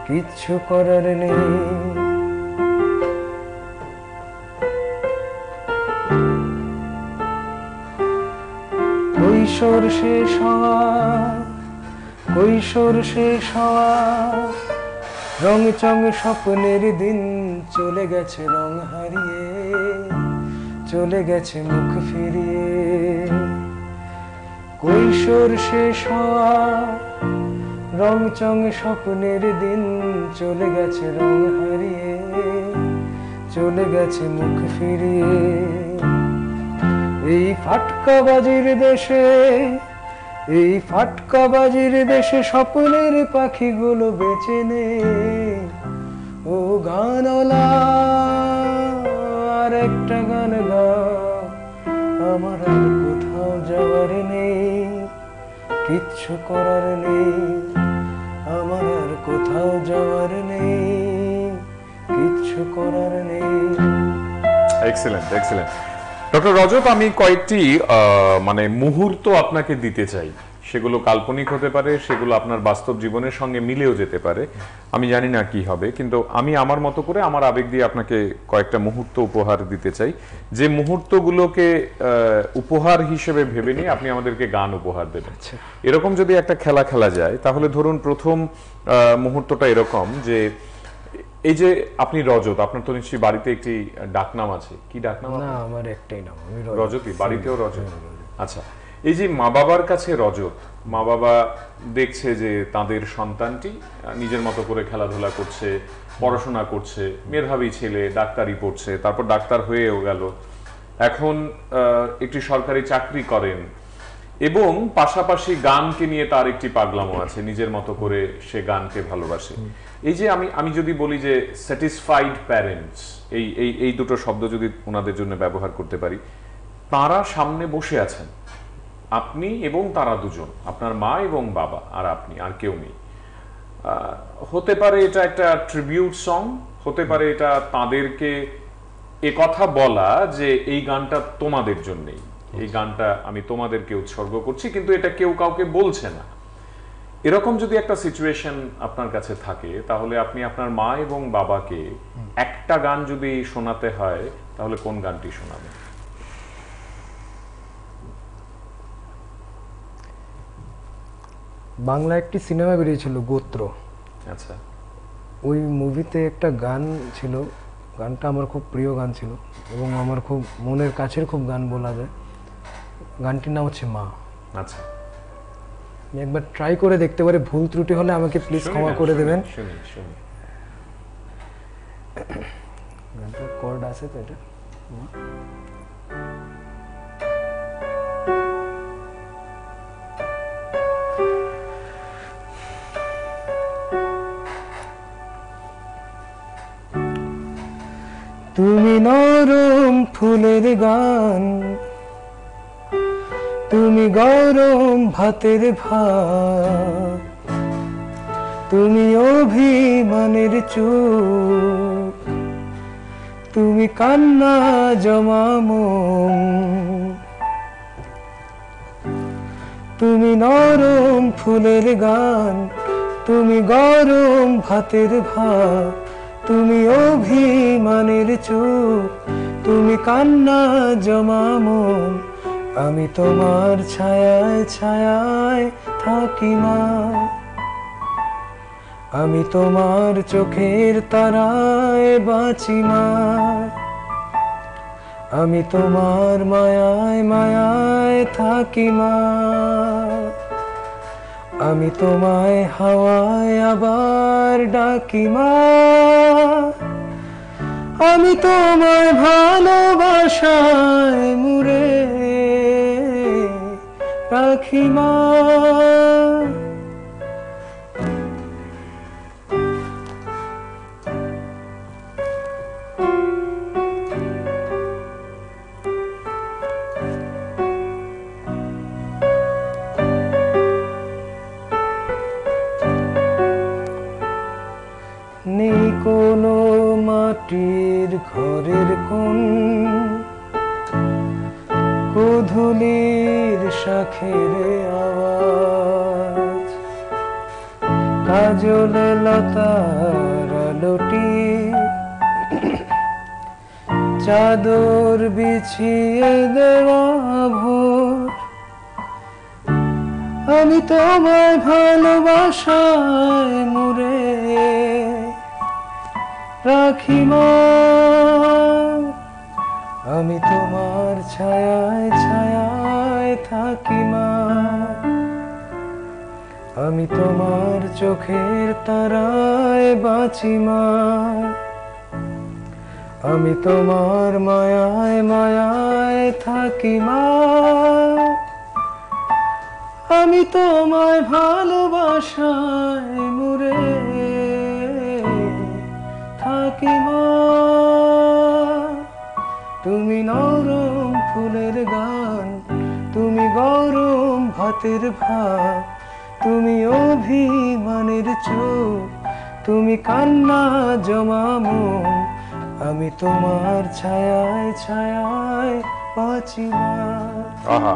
কিচ্ছু করার নেই। কৈশোর শেষ হওয়া রং চং স্বপ্নের দিন চলে গেছে রং হারিয়ে, চলে গেছে মুখ ফিরিয়ে। কৈশোর শেষ হওয়া রং চং স্বপ্নের দিন চলে গেছে রং হারিয়ে, চলে গেছে মুখ ফিরিয়ে। এই ফাটকাবাজির দেশে স্বপ্নের পাখিগুলো বেঁচে নেই। ও গানওয়ালা আর একটা গান গা, আমার আর কোথাও যাওয়ার নেই, কিচ্ছু করার নেই, আমার আর কোথাও যাওয়ার নেই, কিচ্ছু করার নেই। এক্সেলেন্ট। ডক্টর রজত, আমি কয়েকটি মানে মুহূর্ত আপনাকে দিতে চাই। সেগুলো কাল্পনিক হতে পারে, সেগুলো আপনার বাস্তব জীবনের সঙ্গে মিলেও যেতে পারে। আমি জানি না কি হবে, কিন্তু আমি আমার মতো করে আমার আবেগ দিয়ে আপনাকে কয়েকটা মুহূর্ত উপহার দিতে চাই। যে মুহূর্তগুলোকে উপহার হিসেবে ভেবে নিয়ে আপনি আমাদেরকে গান উপহার দেবেন। এরকম যদি একটা খেলা যায়, তাহলে ধরুন প্রথম মুহূর্তটা এরকম যে এই যে আপনি রজত, আপনার তো নিশ্চয়ই বাড়িতে একটি ডাকনাম আছে। কি ডাকনাম? না, আমার একটাই নাম, আমি রজতই। বাড়িতেও রজত? আচ্ছা, এই যে মা বাবার কাছে রজত, মা বাবা দেখছে যে তাদের সন্তানটি নিজের মতো করে খেলাধুলা করছে, পড়াশোনা করছে, মেধাবী ছেলে, ডাক্তারি পড়ছে, তারপর ডাক্তার হয়েও গেল, এখন একটি সরকারি চাকরি করেন, এবং পাশাপাশি গানকে নিয়ে তার একটি পাগলামো আছে, নিজের মতো করে সে গানকে ভালোবাসে। এই যে আমি যদি বলি যে স্যাটিসফাইড প্যারেন্টস, এই দুটো শব্দ যদি ওনাদের জন্য ব্যবহার করতে পারি, তারা সামনে বসে আছেন আপনি এবং তারা দুজন, আপনার মা এবং বাবা, আর আপনি, আর কেউ নেই। হতে পারে এটা একটা ট্রিবিউট সং, হতে পারে এটা তাদেরকে এ কথা বলা যে এই গানটা তোমাদের জন্যই, এই গানটা আমি তোমাদেরকে উৎসর্গ করছি, কিন্তু এটা কেউ কাউকে বলছে না। এরকম যদি একটা সিচুয়েশন আপনার কাছে থাকে, তাহলে আপনি আপনার মা এবং বাবাকে একটা গান যদি শোনাতে হয়, তাহলে কোন গানটি শোনাবেন? বাংলা একটি সিনেমা বেরিয়েছিল গোত্র, আচ্ছা, ওই মুভিতে একটা গান ছিল, গানটা আমার খুব প্রিয় গান ছিল এবং আমার খুব মনের কাছের খুব গান বলা যায়। গানটির নাম হচ্ছে মা। আচ্ছা, আমি একবার ট্রাই করে দেখতে পারি, ভুল ত্রুটি হলে আমাকে প্লিজ ক্ষমা করে দেবেন। শুনি শুনি। গানটার কর্ড আছে তো এটা। তুমি নরম ফুলের গান, তুমি গরম ভাতের ভাত, তুমি অভিমানের চোখ, তুমি কান্না জমামন, তুমি নরম ফুলের গান, তুমি গরম ভাতের ভাত, তুমি অভিমানের চোখ, তুমি কান্না জমামন, আমি তোমার ছায়ায় ছায়ায় থাকি মা, আমি তোমার চোখের তারায় বাঁচি মা, আমি তোমার মায়ায় মায়ায় থাকি মা, আমি তোমায় হাওয়ায় আবার ডাকি মা, আমি তোমায় ভালোবাসায় মুড়ে রাখি মা। নেই কোনো মাটির ঘরের কোন গোধূলির শাখের আওয়াজ, কাজলে লতার আলোটি চাদর বিছিয়ে দেওয়া ভোর, আমি তোমায় ভালোবাসায় মুড়ে রাখি মা, আমি তোমার ছায়ায় ছায়ায় থাকি মা, আমি তোমার চোখের তারায় বাঁচি মা, আমি তোমার মায়ায় মায়ায় থাকি মা, আমি তোমায় ভালোবাসায় মুড়ে থাকি মা, তুমি নরম ফুলের গান, তুমি গরম ভাতের ভাত, তুমি অভিমানের চোখ, তুমি কান্না জমামন, আমি তোমার ছায়ায় ছায়ায় বাঁচি মা, আহা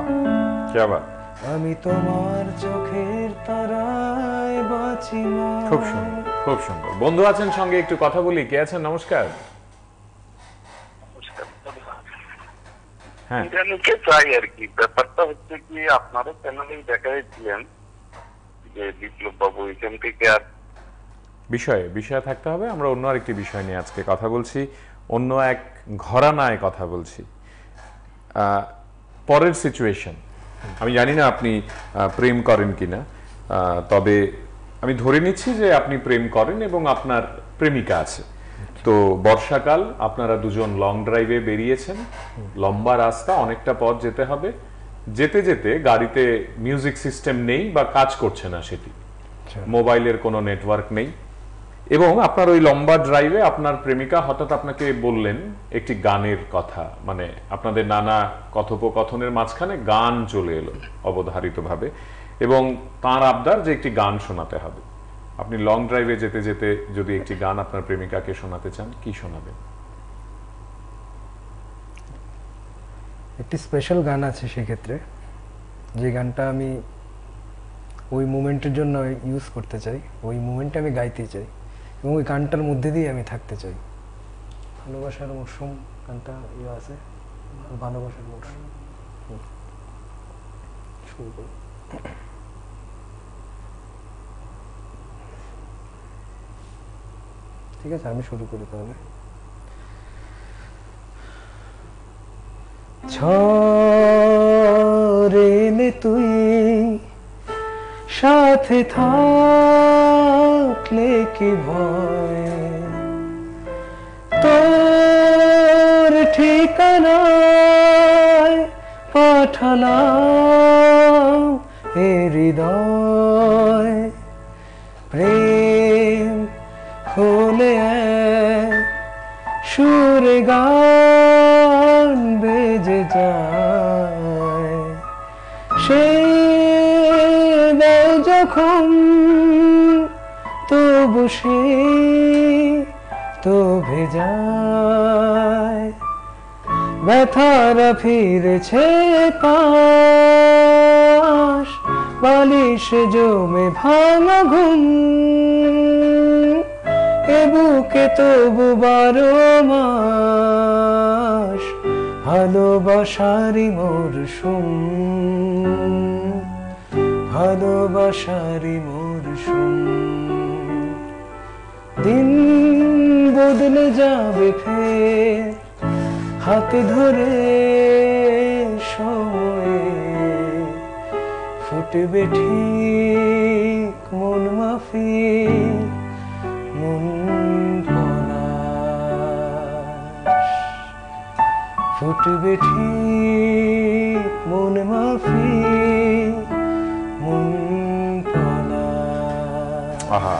কি বাত, আমি তোমার চোখের তারায় বাঁচি মা। খুব সুন্দর, খুব সুন্দর। বন্ধু আছেন সঙ্গে, একটু কথা বলি। কে আছেন? নমস্কার। হ্যাঁ, ইন্টারনেটে চাই আর কি। ব্যাপারটা হচ্ছে কি, আপনারা চ্যানেলেই দেখাইছিলেন যে বিপ্লব বাবু এখান থেকে আর বিষয়ে থাকতে হবে। আমরা অন্য আরেকটি বিষয় নিয়ে আজকে কথা বলছি, অন্য এক ঘরানায় কথা বলছি। পরের সিচুয়েশন, আমি জানি না আপনি প্রেম করেন কিনা, তবে আমি ধরে নিচ্ছি যে আপনি প্রেম করেন এবং আপনার প্রেমিকা আছে। তো বর্ষাকাল, আপনারা দুজন লং ড্রাইভে বেরিয়েছেন, লম্বা রাস্তা, অনেকটা পথ যেতে হবে। যেতে যেতে গাড়িতে মিউজিক সিস্টেম নেই বা কাজ করছে না সেটি, মোবাইলের কোনো নেটওয়ার্ক নেই। এবং আপনার ওই লম্বা ড্রাইভে আপনার প্রেমিকা হঠাৎ আপনাকে বললেন একটি গানের কথা, মানে আপনাদের নানা কথোপকথনের মাঝখানে গান চলে এলো অবধারিতভাবে, এবং তার আবদার যে একটি গান শোনাতে হবে। আপনি লং ড্রাইভে যেতে যেতে যদি একটি গান আপনার প্রেমিকাকে শোনাতে চান, কি শোনাবেন? একটি স্পেশাল গান আছে সেক্ষেত্রে, যে গানটা আমি ওই মুমেন্টের জন্য ইউজ করতে চাই, ওই মুমেন্টে আমি গাইতে চাই এবং ওই গানটার মধ্যে দিয়ে আমি থাকতে চাই। ভালোবাসার মরশুম গানটা আছে, ভালোবাসার মরশুম। শুরু করি। ঠিক আছে, আমি শুরু করি তাহলে। ঝড়ে নে তুই সাথে থাকলে কি ভয়, তোর ঠিকানায় পাঠালাম এ হৃদয়, প্রেম হলে সুরে গান বেজে যায়, সেই বেল যখন তবু সে তো ভেজায়, ব্যথারা ফিরেছে পাশ, বালিশে জমে ভাঙা ঘুম, এ বুকে তবু 12 মাস ভালোবাসারই মরশুম, ভালোবাসারই মরশুম। দিন বদলে যাবে ফের হাতে ধরে সময়ে, ফুটবে ঠিক মন মাফিক মন পলাশ, ফুটবে ঠিক মন মাফিক মন পলাশ। আহা,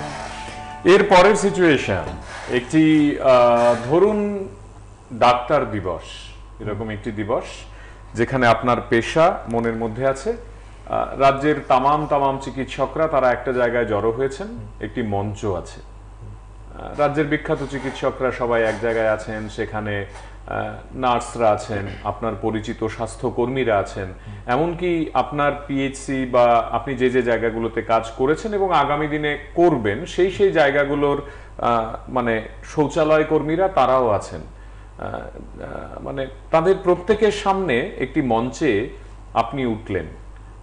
এর পরের সিচুয়েশন একটি ধরুন ডাক্তার দিবস, এরকম একটি দিবস যেখানে আপনার পেশা মনের মধ্যে আছে, রাজ্যের তামাম চিকিৎসকরা তারা একটা জায়গায় জড়ো হয়েছেন, একটি মঞ্চ আছে, রাজ্যের বিখ্যাত চিকিৎসকরা সবাই এক জায়গায় আছেন, সেখানে নার্সরা আছেন, আপনার পরিচিত স্বাস্থ্যকর্মীরা আছেন, এমনকি আপনার পিএইচসি বা আপনি যে যে জায়গাগুলোতে কাজ করেছেন এবং আগামী দিনে করবেন সেই জায়গাগুলোর মানে শৌচালয় কর্মীরা তারাও আছেন, মানে তাদের প্রত্যেকের সামনে একটি মঞ্চে আপনি উঠলেন,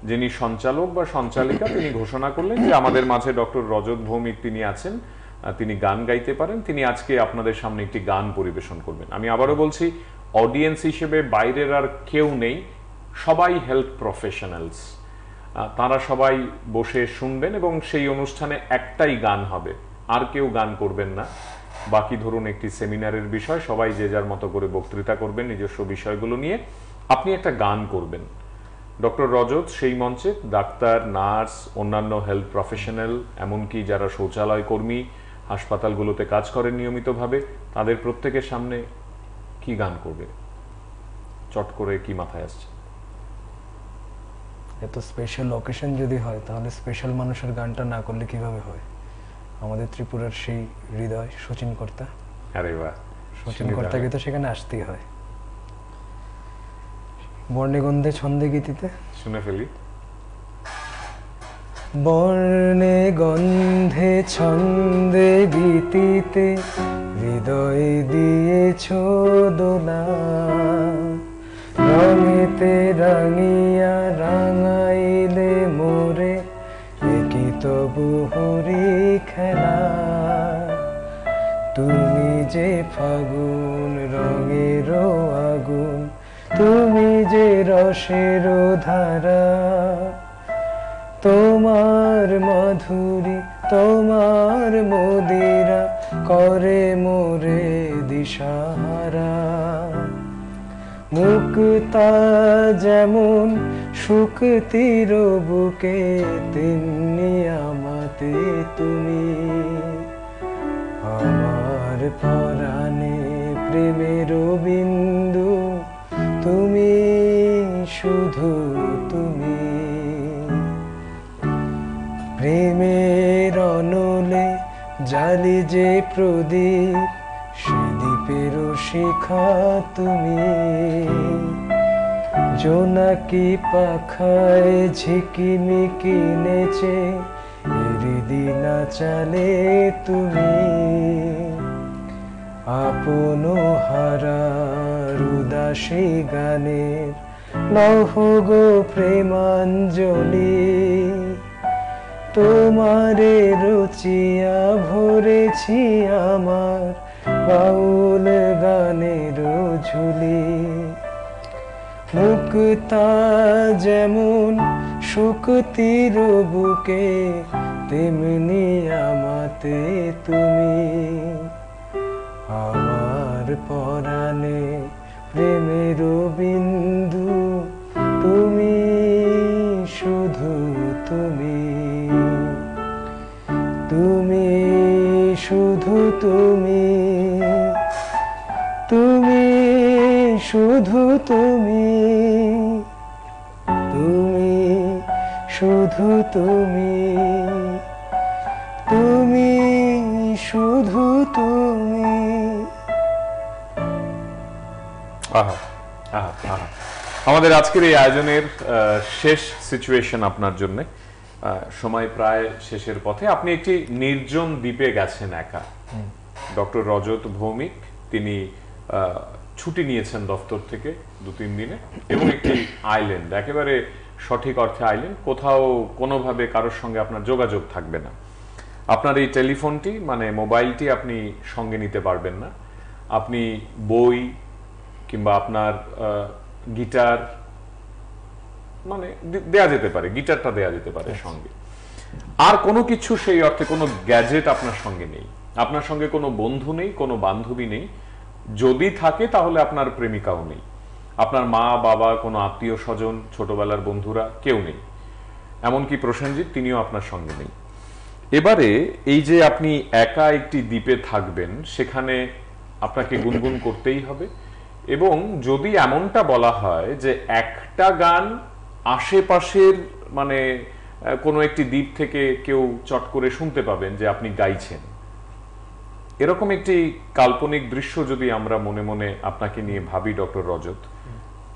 যিনি সঞ্চালক বা সঞ্চালিকা তিনি ঘোষণা করলেন যে আমাদের মাঝে ডক্টর রজত ভৌমিক তিনি আছেন, তিনি গান গাইতে পারেন, তিনি আজকে আপনাদের সামনে একটি গান পরিবেশন করবেন। আমি আবারও বলছি, অডিয়েন্স হিসেবে বাইরের আর কেউ নেই, সবাই হেলথ প্রফেশনালস, তারা সবাই বসে শুনবেন এবং সেই অনুষ্ঠানে একটাই গান হবে, আর কেউ গান করবেন না। বাকি ধরুন একটি সেমিনারের বিষয়, সবাই যে যার মতো করে বক্তৃতা করবেন নিজস্ব বিষয়গুলো নিয়ে, আপনি একটা গান করবেন। ডক্টর রজত সেই মঞ্চে ডাক্তার, নার্স, অন্যান্য হেলথ প্রফেশনাল, এমনকি যারা শৌচালয় কর্মী, হাসপাতালগুলোতে কাজ করেন নিয়মিতভাবে, তাদের প্রত্যেকের সামনে কি গান করবে? চট করে কি মাথায় আসছে? এত স্পেশাল অকেশন যদি হয় তাহলে স্পেশাল মানুষের গানটা না করলে কিভাবে হয়? আমাদের ত্রিপুরার সেই হৃদয় সচিন কর্তা, আরে বাহ, সচিন কর্তাকে তো সেখানে আসতেই হয়। বর্ণে ছন্দে গীতিতে শুনে ফেলি। বর্ণে গন্ধে ছন্দে গীতিতে হৃদয় দিয়েছ দোলা, রঙেতে রাঙিয়া রাঙাইলে মোরে, একই তবু হরি খেলা। তুমি যে ফাগুন রঙের আগুন, তুমি যে রসের ধারা, তোমার মাধুরী তোমার মদিরা করে মোরে দিশাহারা। মুক্তা যেমন শুকতির বুকে, তেমনি আমাতে তুমি। আমার পরাণে প্রেমের বিন্দু তুমি, শুধু তুমি। প্রেমের অনলে জালি যে প্রদীপ, সে দ্বীপের শিখা তুমি। জোনাকি পাখায় ঝিকিমিকি নেচে হৃদিনা চালে তুমি। আপন হারার উদাসী গানের লৌহ গো প্রেমাঞ্জলি। তোমারে রচিয়া ভরেছি আমার বাউল গানের ঝুলি। মুক্তা যেমন শুকতির বুকে, তেমনি আমাতে তুমি। আমার পরাণে প্রেমের বিন্দু তুমি, শুধু তুমি। তুমি, শুধু তুমি। তুমি, শুধু তুমি। তুমি, শুধু তুমি। তুমি, শুধু তুমি। আহা আহা আহা। আমাদের আজকের এই আয়োজনের শেষ সিচুয়েশন আপনার জন্য। সময় প্রায় শেষের পথে। আপনি একটি নির্জন দ্বীপে গেছেন একা। ডক্টর রজত ভৌমিক তিনি ছুটি নিয়েছেন দফতর থেকে 2-3 দিনে, এবং একটি আইল্যান্ড, একেবারে সঠিক অর্থে আইল্যান্ড, কোথাও কোনোভাবে কারোর সঙ্গে আপনার যোগাযোগ থাকবে না। আপনার এই টেলিফোনটি মানে মোবাইলটি আপনি সঙ্গে নিতে পারবেন না। আপনি বই কিংবা আপনার গিটার মানে দেয়া যেতে পারে, গিটারটা দেয়া যেতে পারে সঙ্গে। আর কোনো কিছু সেই অর্থে কোনো গ্যাজেট আপনার সঙ্গে নেই। আপনার সঙ্গে কোনো বন্ধু নেই, কোনো বান্ধবী নেই। যদি থাকে তাহলে আপনার প্রেমিকাও নেই। আপনার মা বাবা, কোনো আত্মীয় স্বজন, ছোটবেলার বন্ধুরা কেউ নেই। এমনকি প্রসেনজিৎ তিনিও আপনার সঙ্গে নেই। এবারে এই যে আপনি একা একটি দ্বীপে থাকবেন, সেখানে আপনাকে গুনগুন করতেই হবে। এবং যদি এমনটা বলা হয় যে একটা গান আশেপাশের মানে কোনো একটি দ্বীপ থেকে কেউ চট করে শুনতে পাবেন যে আপনি গাইছেন, এরকম একটি কাল্পনিক দৃশ্য যদি আমরা মনে মনে আপনাকে নিয়ে ভাবি ডক্টর রজত,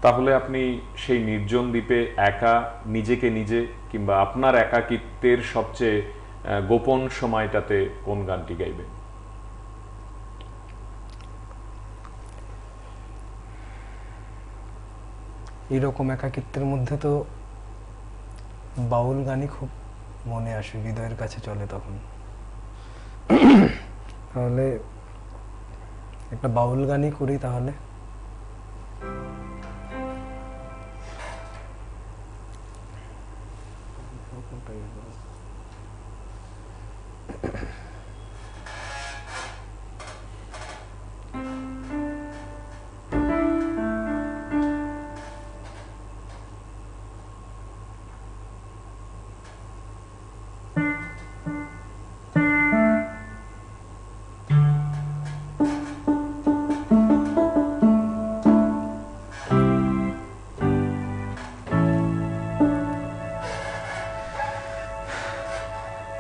তাহলে আপনি সেই নির্জন দ্বীপে একা নিজেকে নিজে কিংবা আপনার একাকিত্বের সবচেয়ে গোপন সময়টাতে কোন গানটি গাইবেন? এরকম একাকিত্বের মধ্যে তো বাউল গানই খুব মনে আসে, হৃদয়ের কাছে চলে তখন। তাহলে একটা বাউল গানই করি তাহলে।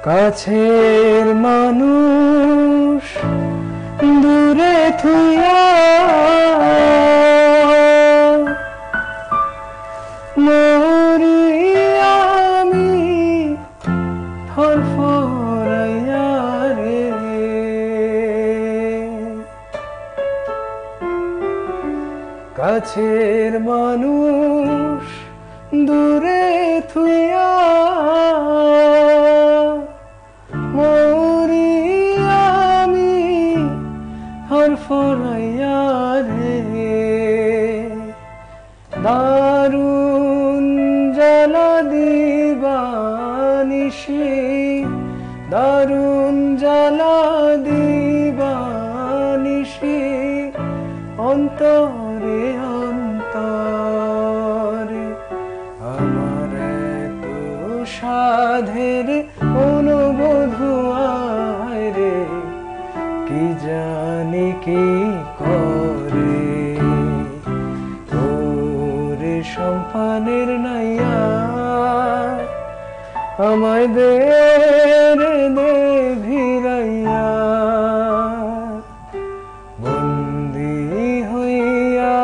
কাছের মানুষ দূরে থুইয়া মরি আমি ফরফরাইয়া রে। কাছের মানুষ দূরে থুইয়া মরি আমি ফরফরাইয়া রে। দারুণ জ্বালা দিবানিশি, দারুণ জ্বালা দিবানিশি, অন্তরে অন্তরে আমার এত সাধের অনুবোধ আয় রে, কি জানি কি করে ওরে সম্পানের নাইয়া আমায় দে রে দে ভিড়াইয়া বন্দি হইয়া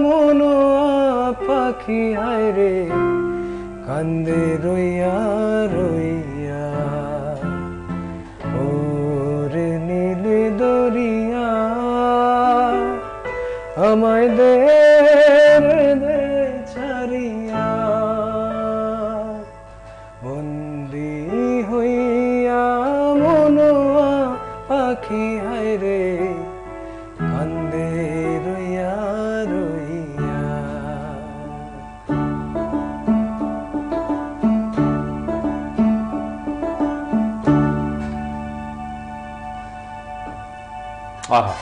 মনোয়া পাখি হায় রে কান্দে রইয়া রইয়া ওরে নীলে দরিয়া আমায় দে রে দে ছাড়িয়া বন্দি হইয়া মনোয়া পাখি হায় রে কান্দে রইয়া রইয়া। আহা,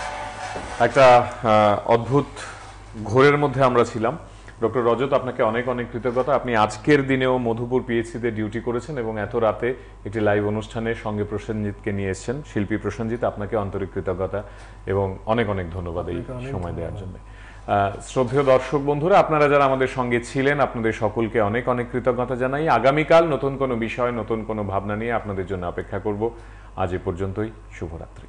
একটা অদ্ভুত ঘোরের মধ্যে আমরা ছিলাম। ডক্টর রজত, আপনাকে অনেক অনেক কৃতজ্ঞতা। আপনি আজকের দিনেও মধুপুর পিএইচসিতে ডিউটি করেছেন এবং এত রাতে একটি লাইভ অনুষ্ঠানে সঙ্গে প্রসেনজিৎকে নিয়ে এসেছেন। শিল্পী প্রসেনজিৎ, আপনাকে আন্তরিক কৃতজ্ঞতা এবং অনেক অনেক ধন্যবাদ এই সময় দেওয়ার জন্য। শ্রদ্ধেয় দর্শক বন্ধুরা, আপনারা যারা আমাদের সঙ্গে ছিলেন, আপনাদের সকলকে অনেক অনেক কৃতজ্ঞতা জানাই। আগামীকাল নতুন কোনো বিষয়, নতুন কোনো ভাবনা নিয়ে আপনাদের জন্য অপেক্ষা করব। আজ এ পর্যন্তই। শুভরাত্রি।